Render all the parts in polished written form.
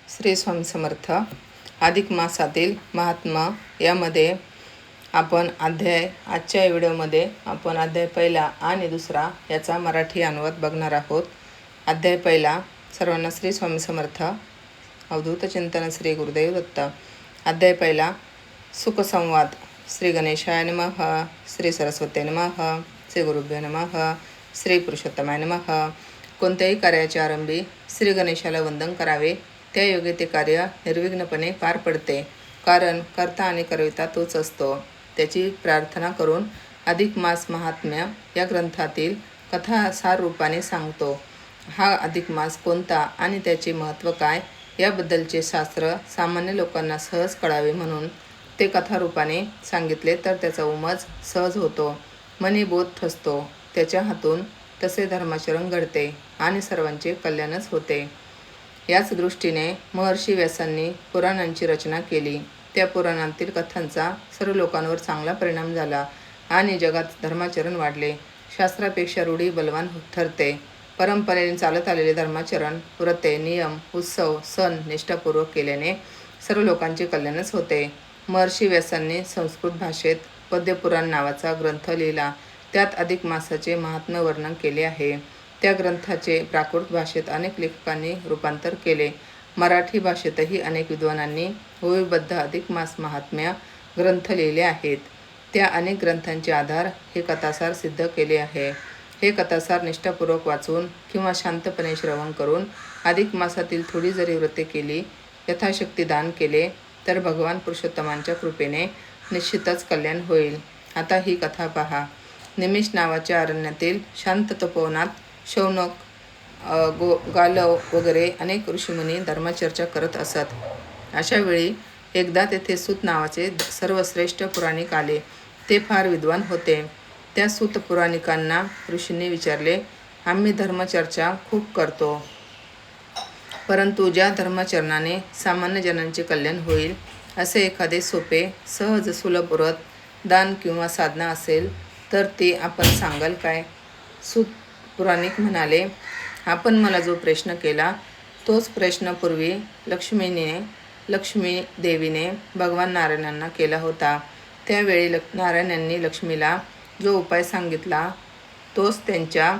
श्री स्वामी समर्थ. अधिक मासातील महात्मा यामध्ये आपण आजच्या व्हिडिओमध्ये आपण अध्याय पहिला आणि दुसरा याचा मराठी अनुवाद बघणार आहोत. अध्याय पहिला. सर्वांना श्री स्वामी समर्थ. अवधूत चिंतन श्री गुरुदेव दत्त. अध्याय पहिला. सुखसंवाद. श्री गणेशाय नमः. श्री सरस्वती नमः. श्री गुरुभ्यो नमः. श्री पुरुषोत्तमाय नमः. कोणत्याही कार्याच्या आरंभी श्री गणेशाला वंदन करावे. त्या योगे ते कार्य निर्विघ्नपणे पार पडते, कारण कर्ता आणि करविता तोच असतो. त्याची प्रार्थना करून अधिक मास महात्म्य या ग्रंथातील कथा सार रूपाने सांगतो. हा अधिक मास कोणता आणि त्याचे महत्त्व काय याबद्दलचे शास्त्र सामान्य लोकांना सहज कळावे म्हणून ते कथारूपाने सांगितले तर त्याचा उमज सहज होतो, मनी बोध ठसतो. त्याच्या हातून तसे धर्माचरण घडते आणि सर्वांचे कल्याणच होते. याच दृष्टीने महर्षी व्यासांनी पुराणांची रचना केली. त्या पुराणांतील कथांचा सर्व लोकांवर चांगला परिणाम झाला आणि जगात धर्माचरण वाढले. शास्त्रापेक्षा रूढी बलवान ठरते. परंपरेने चालत आलेले धर्माचरण, व्रते, नियम, उत्सव, सण निष्ठापूर्वक केल्याने सर्व लोकांचे कल्याणच होते. महर्षी व्यासांनी संस्कृत भाषेत पद्यपुराण नावाचा ग्रंथ लिहिला. त्यात अधिक मासाचे महात्म्य वर्णन केले आहे. त्या ग्रंथाचे प्राकृत भाषेत अनेक लेखकांनी रूपांतर केले. मराठी भाषेतही अनेक विद्वानांनी ओवीबद्ध अधिक मास महात्म्य ग्रंथ लिहिले आहेत. त्या अनेक ग्रंथांचे आधार हे कथासार सिद्ध केले आहे. हे कथासार निष्ठापूर्वक वाचून किंवा शांतपणे श्रवण करून अधिक मासातील थोडी जरी व्रते केली, यथाशक्ती दान केले तर भगवान पुरुषोत्तमांच्या कृपेने निश्चितच कल्याण होईल. आता ही कथा पहा. निमिष नावाच्या अरण्यातील शांत तपोवनात शौनक, गालव वगैरे अनेक ऋषीमुनी धर्मचर्चा करत असत. अशा वेळी एकदा तेथे सूत नावाचे सर्वश्रेष्ठ पुराणिक आले. ते फार विद्वान होते. त्या सूत पुराणिकांना ऋषींनी विचारले, आम्ही धर्मचर्चा खूप करतो, परंतु ज्या धर्माचरणाने सामान्य जनांचे कल्याण होईल असे एखादे सोपे, सहज, सुलभ व्रत, दान किंवा साधना असेल तर ती आपण सांगाल काय? सूत पुराणिक म्हणाले, आपण मला जो प्रश्न केला तोच प्रश्न पूर्वी लक्ष्मी देवीने भगवान नारायणांना केला होता. त्यावेळी नारायणांनी लक्ष्मीला जो उपाय सांगितला तोच त्यांच्या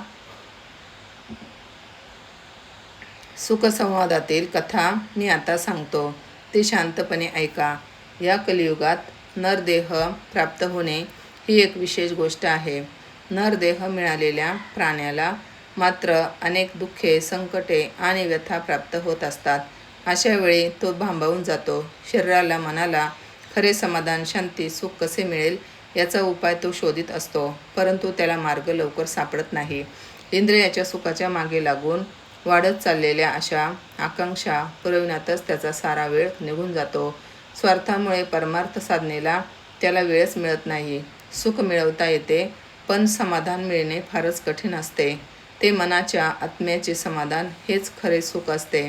सुखसंवादातील कथा मी आता सांगतो. ती शांतपणे ऐका. या कलियुगात नरदेह प्राप्त होणे ही एक विशेष गोष्ट आहे. नरदेह मिळालेल्या प्राण्याला मात्र अनेक दुःखे, संकटे आणि व्यथा प्राप्त होत असतात. अशा वेळी तो भांबावून जातो. शरीराला, मनाला खरे समाधान, शांती, सुख कसे मिळेल याचा उपाय तो शोधित असतो, परंतु त्याला मार्ग लवकर सापडत नाही. इंद्रियाच्या सुखाच्या मागे लागून वाढत चाललेल्या अशा आकांक्षा पुरविण्यातच त्याचा सारा वेळ निघून जातो. स्वार्थामुळे परमार्थ साधनेला त्याला वेळच मिळत नाही. सुख मिळवता येते, पण समाधान मिळणे फारच कठीण असते. ते मनाच्या आत्म्याचे समाधान हेच खरे सुख असते.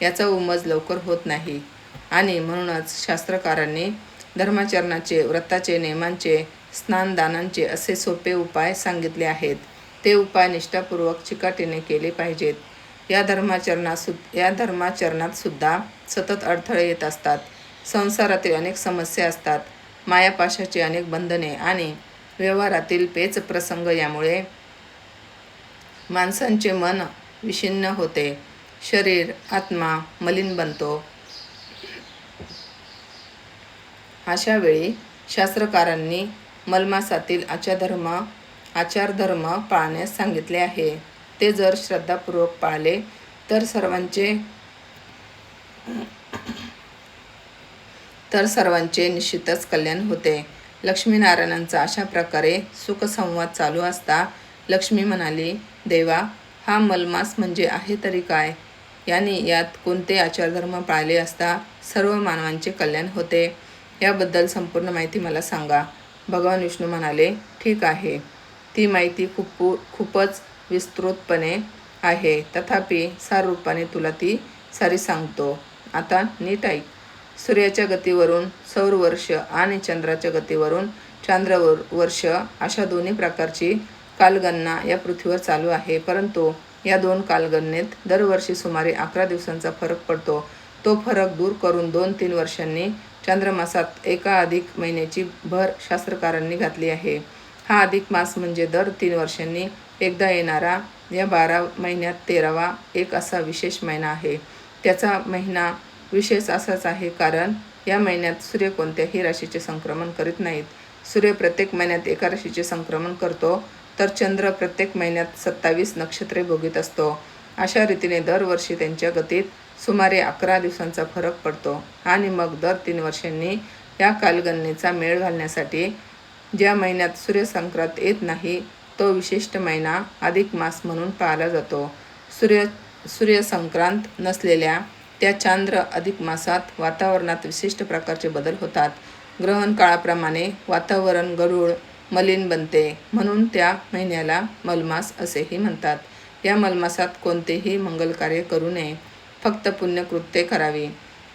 याचा उमज लवकर होत नाही आणि म्हणूनच शास्त्रकारांनी धर्माचरणाचे, व्रताचे, नियमांचे, स्नानदानांचे असे सोपे उपाय सांगितले आहेत. ते उपाय निष्ठापूर्वक चिकाटीने केले पाहिजेत. या धर्माचरणात सुद्धा सतत अडथळे येत असतात. संसारातील अनेक समस्या असतात. मायापाशाची अनेक बंधने आणि व्यवहारातील पेच प्रसंग यामुळे माणसांचे मन विषिन्न होते. शरीर, आत्मा मलिन बनतो. अशा वेळी शास्त्रकारांनी मलमासातील आचारधर्म पाळण्यास सांगितले आहे. ते जर श्रद्धापूर्वक पाळले तर सर्वांचे निश्चितच कल्याण होते. लक्ष्मीनारायणांचा अशा प्रकारे सुखसंवाद चालू असता लक्ष्मी म्हणाली, देवा, हा मलमास म्हणजे आहे तरी काय? यात कोणते आचारधर्म पाळले असता सर्व मानवांचे कल्याण होते? याबद्दल संपूर्ण माहिती मला सांगा. भगवान विष्णू म्हणाले, ठीक आहे. ती माहिती खूपच विस्तृतपणे आहे, तथापि सार रूपाने तुला ती सारी सांगतो. आता नीट ऐक. सूर्याच्या गतीवरून सौरवर्ष आणि चंद्राच्या गतीवरून चांद्रवर्ष अशा दोन्ही प्रकारची कालगणना या पृथ्वीवर चालू आहे. परंतु या दोन कालगणनेत दरवर्षी सुमारे 11 दिवसांचा फरक पडतो. तो फरक दूर करून 2-3 वर्षांनी चांद्रमासात एका अधिक महिन्याची भर शास्त्रकारांनी घातली आहे. हा अधिक मास म्हणजे दर 3 वर्षांनी एकदा येणारा या 12 महिन्यात 13वा एक असा विशेष महिना आहे. त्याचा महिना विशेष असाच आहे कारण या महिन्यात सूर्य कोणत्याही राशीचे संक्रमण करीत नाहीत. सूर्य प्रत्येक महिन्यात एका राशीचे संक्रमण करतो, तर चंद्र प्रत्येक महिन्यात 27 नक्षत्रे भोगीत असतो. अशा रीतीने दरवर्षी त्यांच्या गतीत सुमारे 11 दिवसांचा फरक पडतो आणि मग दर 3 वर्षांनी या कालगणनेचा मेळ घालण्यासाठी ज्या महिन्यात सूर्यसंक्रांत येत नाही तो विशिष्ट महिना अधिक मास म्हणून पाळला जातो. सूर्यसंक्रांत नसलेल्या त्या चांद्र अधिक मासात वातावरणात विशिष्ट प्रकारचे बदल होतात. ग्रहण काळाप्रमाणे वातावरण गढूळ मलिन बनते, म्हणून त्या महिन्याला मलमास असेही म्हणतात. या मलमासात कोणतेही मंगलकार्य करू नये, फक्त पुण्यकृत्ये करावी.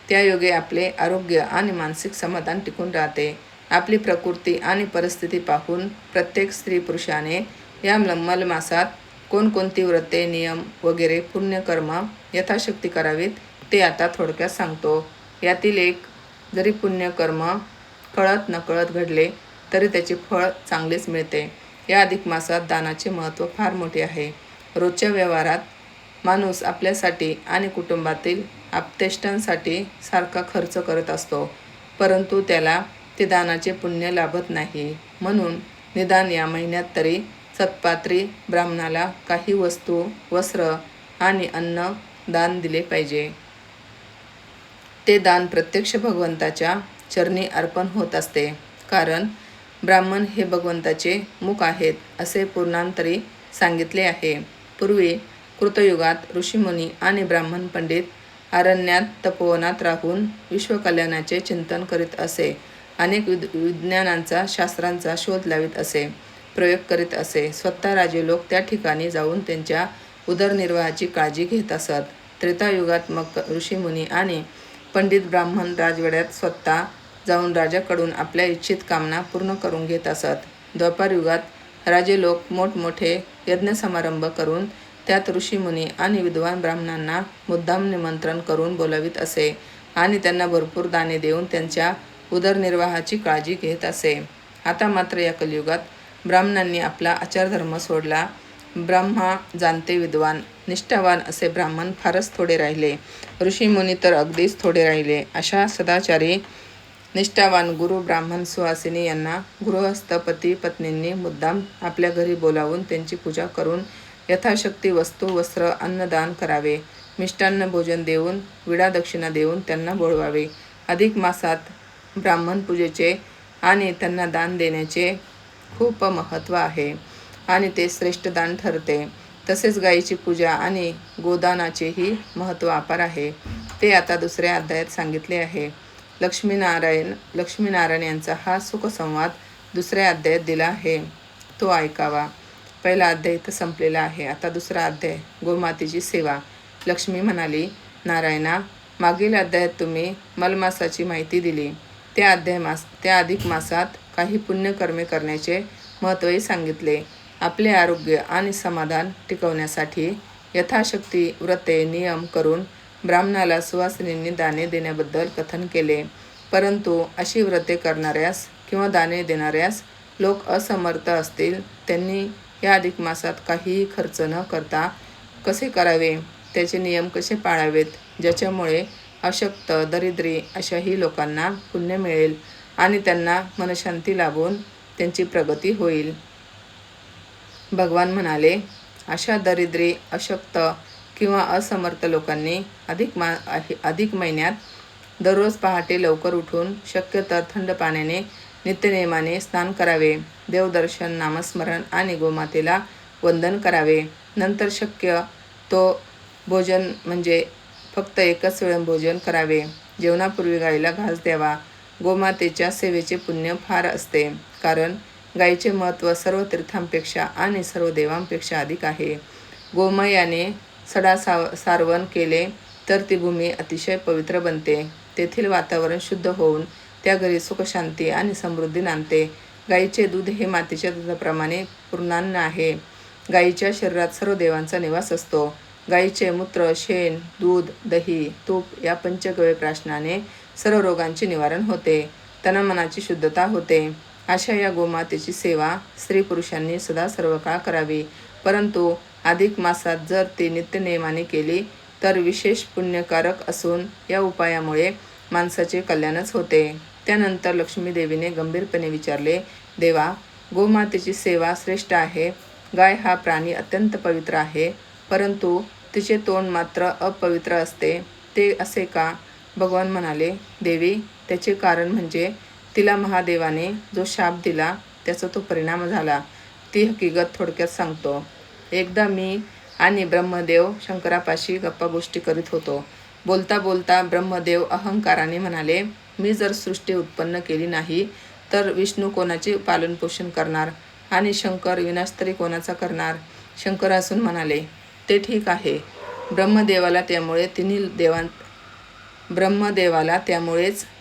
त्यायोगे आपले आरोग्य आणि मानसिक समाधान टिकून राहते. आपली प्रकृती आणि परिस्थिती पाहून प्रत्येक स्त्री पुरुषाने या मलमासात कोणकोणती व्रते, नियम वगैरे पुण्यकर्म यथाशक्ती करावीत ते आता थोडक्यात सांगतो. यातील एक जरी पुण्यकर्म कळत नकळत घडले तरी त्याचे फळ चांगलेच मिळते. या अधिक मासात दानाचे महत्त्व फार मोठे आहे. रोजच्या व्यवहारात माणूस आपल्यासाठी आणि कुटुंबातील आप्तेष्टांसाठी सारखा खर्च करत असतो, परंतु त्याला ते दानाचे पुण्य लाभत नाही. म्हणून निदान या महिन्यात तरी सत्पात्री ब्राह्मणाला काही वस्तू, वस्त्र आणि अन्न दान दिले पाहिजे. ते दान प्रत्यक्ष भगवंताच्या चरणी अर्पण होत असते, कारण ब्राह्मण हे भगवंताचे मुख आहेत असे पुराणांतरी सांगितले आहे. पूर्वी कृतयुगात ऋषीमुनी आणि ब्राह्मण पंडित अरण्यात तपोवनात राहून विश्वकल्याणाचे चिंतन करीत असे. अनेक विज्ञानांचा, शास्त्रांचा शोध लावित असे, प्रयोग करीत असे. स्वतः राजे लोक त्या ठिकाणी जाऊन त्यांच्या उदरनिर्वाहाची काळजी घेत असत. त्रेतायुगात मग ऋषीमुनी आणि पंडित ब्राह्मण राजवाड्यात स्वतः जाऊन राजाकडून आपल्या इच्छित कामना पूर्ण करून घेत असत. द्वापारयुगात राजे लोक मोठमोठे यज्ञसमारंभ करून त्यात ऋषीमुनी आणि विद्वान ब्राह्मणांना मुद्दाम निमंत्रण करून बोलावित असे आणि त्यांना भरपूर दाने देऊन त्यांच्या उदरनिर्वाहाची काळजी घेत असे. आता मात्र या कलियुगात ब्राह्मणांनी आपला आचारधर्म सोडला. ब्रह्मा जाणते विद्वान, निष्ठावान असे ब्राह्मण फारच थोडे राहिले. ऋषीमुनी तर अगदीच थोडे राहिले. अशा सदाचारी निष्ठावान गुरु ब्राह्मण सुहासिनी यांना गृहस्थ पती पत्नींनी मुद्दाम आपल्या घरी बोलावून त्यांची पूजा करून यथाशक्ती वस्तू, वस्त्र, अन्नदान करावे. मिष्टान्न भोजन देऊन, विडा दक्षिणा देऊन त्यांना बोलवावे. अधिक मासात ब्राह्मण पूजेचे आणि त्यांना दान देण्याचे खूप महत्त्व आहे आणि ते श्रेष्ठ दान ठरते. तसेच गायीची पूजा आणि गोदानाचेही महत्त्व अपार आहे. ते आता दुसऱ्या अध्यायात सांगितले आहे. लक्ष्मीनारायण यांचा हा सुखसंवाद दुसऱ्या अध्यायात दिला आहे, तो ऐकावा. पहिला अध्याय इथं संपलेला आहे. आता दुसरा अध्याय, गोमातेची सेवा. लक्ष्मी म्हणाली, नारायणा, मागील अध्यायात तुम्ही मलमासाची माहिती दिली. त्या अधिक मासात काही पुण्यकर्मे करण्याचे महत्त्वही सांगितले. आपले आरोग्य आणि समाधान टिकवण्यासाठी यथाशक्ती व्रते, नियम करून ब्राह्मणाला सुवासिनींनी दाने देण्याबद्दल कथन केले. परंतु अशी व्रते करणाऱ्यास किंवा दाने देणाऱ्यास लोक असमर्थ असतील, त्यांनी या अधिक मासात काहीही खर्च न करता कसे करावे, त्याचे नियम कसे पाळावेत, ज्याच्यामुळे अशक्त, दरिद्री अशाही लोकांना पुण्य मिळेल आणि त्यांना मनशांती लाभून त्यांची प्रगती होईल. भगवान म्हणाले, अशा दरिद्री, अशक्त किंवा असमर्थ लोकांनी अधिक महिन्यात दररोज पहाटे लवकर उठून शक्य तर थंड पाण्याने नित्यनेमाने स्नान करावे. देवदर्शन, नामस्मरण आणि गोमातेला वंदन करावे. नंतर शक्य तो भोजन म्हणजे फक्त एकच वेळ भोजन करावे. जेवणापूर्वी गाईला घास द्यावा. गोमातेच्या सेवेचे पुण्य फार असते, कारण गायीचे महत्त्व सर्व तीर्थांपेक्षा आणि सर्व देवांपेक्षा अधिक आहे. गोमयाने सडा सारवण केले तर ती भूमी अतिशय पवित्र बनते. तेथील वातावरण शुद्ध होऊन त्या घरी सुखशांती आणि समृद्धी नांदते. गायीचे दूध हे मातेच्या दुधाप्रमाणे पूर्णान्न आहे. गायीच्या शरीरात सर्व देवांचा निवास असतो. गाईचे मूत्र, शेण, दूध, दही, तूप या पंचगव्य प्राशनाने सर्व रोगांचे निवारण होते. तनमनाची शुद्धता होते. अशा या गोमातेची सेवा स्त्री पुरुषांनी सदा सर्व काळ करावी. परंतु अधिक मासात जर ती नित्यनेमाने केली तर विशेष पुण्यकारक असून या उपायामुळे माणसाचे कल्याणच होते. त्यानंतर लक्ष्मीदेवीने गंभीरपणे विचारले, देवा, गोमातेची सेवा श्रेष्ठ आहे. गाय हा प्राणी अत्यंत पवित्र आहे, परंतु तिचे तोंड मात्र अपवित्र असते. ते असे का? भगवान म्हणाले, देवी, त्याचे कारण म्हणजे तिला महादेवाने जो शाप दिला त्याचा तो परिणाम झाला. ती हकीकत थोडक्यात सांगतो. एकदा मी आणि ब्रह्मदेव शंकरापाशी गप्पा गोष्टी करीत होतो. बोलता बोलता ब्रह्मदेव अहंकाराने म्हणाले, मी जर सृष्टी उत्पन्न केली नाही तर विष्णू कोणाचे पालनपोषण करणार आणि शंकर विनाश तरी कोणाचा करणार? शंकर हसून म्हणाले, ते ठीक आहे. ब्रह्मदेवाला त्यामुळेच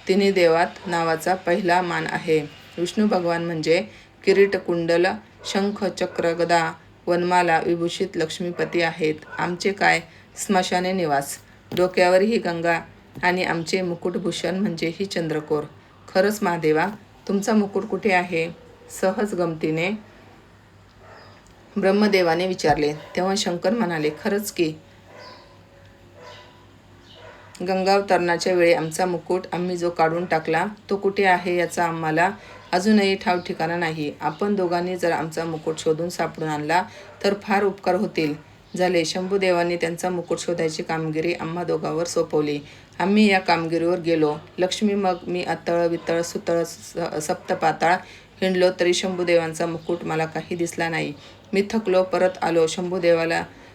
तिन्ही देवात नावाचा पहिला मान आहे. विष्णू भगवान म्हणजे किरीट, कुंडल, शंख, चक्र, गदा, वनमाला विभूषित लक्ष्मीपती आहेत. आमचे काय स्मशाने निवास, डोक्यावर ही गंगा आणि आमचे मुकुटभूषण म्हणजे ही चंद्रकोर. खरंच महादेवा, तुमचा मुकुट कुठे आहे? सहज गमतीने ब्रह्मदेवाने विचारले. तेव्हा शंकर म्हणाले, खरंच की, गंगावतरणाच्या वेळी आमचा मुकुट आम्ही जो काढून टाकला तो कुठे आहे याचा आम्हाला अजूनही ठाव ठिकाणा नाही. आपण दोघांनी जर आमचा मुकुट शोधून सापडून आणला तर फार उपकार होतील. झाले. शंभूदेवांनी त्यांचा मुकुट शोधायची कामगिरी आम्हा दोघांवर सोपवली. आम्ही या कामगिरीवर गेलो. लक्ष्मी मग मी अतळ वितळ सुतळ सप्तपाताळ हिंडलो तरी शंभूदेवांचा मुकुट मला काही दिसला नाही. मी थकलो, परत आलो.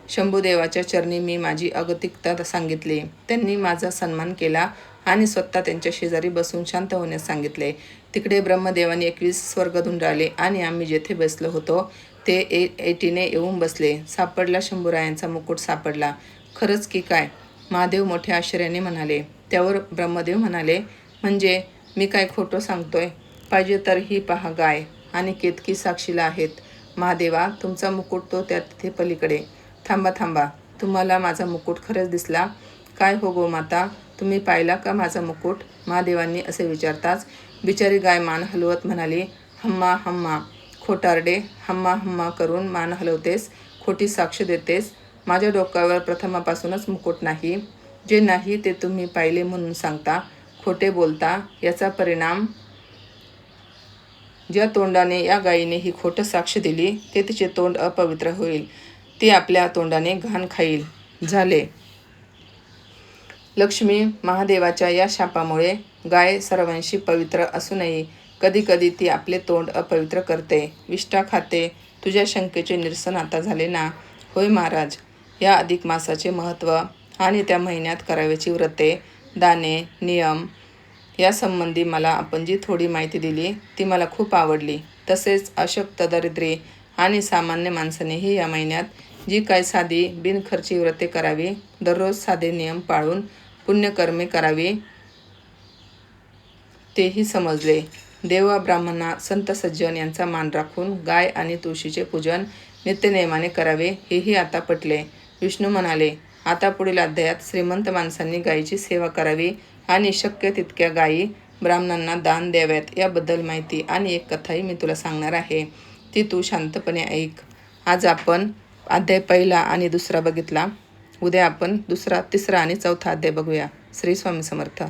शंभूदेवाच्या चरणी मी माझी अगतिकता सांगितली. त्यांनी माझा सन्मान केला आणि स्वतः त्यांच्या शेजारी बसून शांत होण्यास सांगितले. तिकडे ब्रह्मदेवाने 21 स्वर्ग धुंडाळले आणि आम्ही जेथे बसलो होतो ते एटीने येऊन बसले. सापडला, शंभूरायांचा मुकुट सापडला. खरंच की काय? महादेव मोठ्या आश्चर्याने म्हणाले. त्यावर ब्रह्मदेव म्हणाले, म्हणजे मी काय खोटं सांगतोय? पाहिजे तर ही पहा, गाय आणि केतकी साक्षीला आहेत. महादेवा, तुमचा मुकुट तो त्या तिथे पलीकडे. थांबा, तुम्हाला माझा मुकुट खरंच दिसला? काय हो गोमाता, तुम्ही पाहिला का माझा मुकुट? महादेवांनी असे विचारताच बिचारी गाय मान हलवत म्हणाली, हम्मा हम्मा. खोटारडे, हम्मा हम्मा करून मान हलवतेस, खोटी साक्ष देतेस. माझ्या डोक्यावर प्रथमापासूनच मुकुट नाही. जे नाही ते तुम्ही पाहिले म्हणून सांगता. खोटे बोलता. याचा परिणाम ज्या तोंडाने या गायीने ही खोटं साक्ष दिली ते तिचे तोंड अपवित्र होईल. ती आपल्या तोंडाने घाण खाईल. झाले. लक्ष्मी महादेवाच्या या शापामुळे गाय सर्वांशी पवित्र असूनही कधी कधी ती आपले तोंड अपवित्र करते, विष्ठा खाते. तुझ्या शंकेचे निरसन आता झाले ना? होय महाराज. या अधिक मासाचे महत्त्व आणि त्या महिन्यात करावयाची व्रते, दाने, नियम यासंबंधी मला आपण जी थोडी माहिती दिली ती मला खूप आवडली. तसेच अशक्त, दरिद्री आणि सामान्य माणसानेही या महिन्यात जी काय साधी बिनखर्ची व्रते करावी, दररोज साधे नियम पाळून पुण्यकर्मे करावी तेही समजले. देव, ब्राह्मणा, संत सज्जन यांचा मान राखून गाय आणि तुळशीचे पूजन नित्यनेमाने करावे हेही आता पटले. विष्णू म्हणाले, आता पुढील अध्यायात श्रीमंत माणसांनी गायीची सेवा करावी आणि शक्य तितक्या गायी ब्राह्मणांना दान द्याव्यात याबद्दल माहिती आणि एक कथाही मी तुला सांगणार आहे. ती तू शांतपणे ऐक. आज आपण अध्याय 1 आणि 2 बघितला. उद्या आपण 2, 3 आणि 4 अध्याय बघूया. श्री स्वामी समर्थ.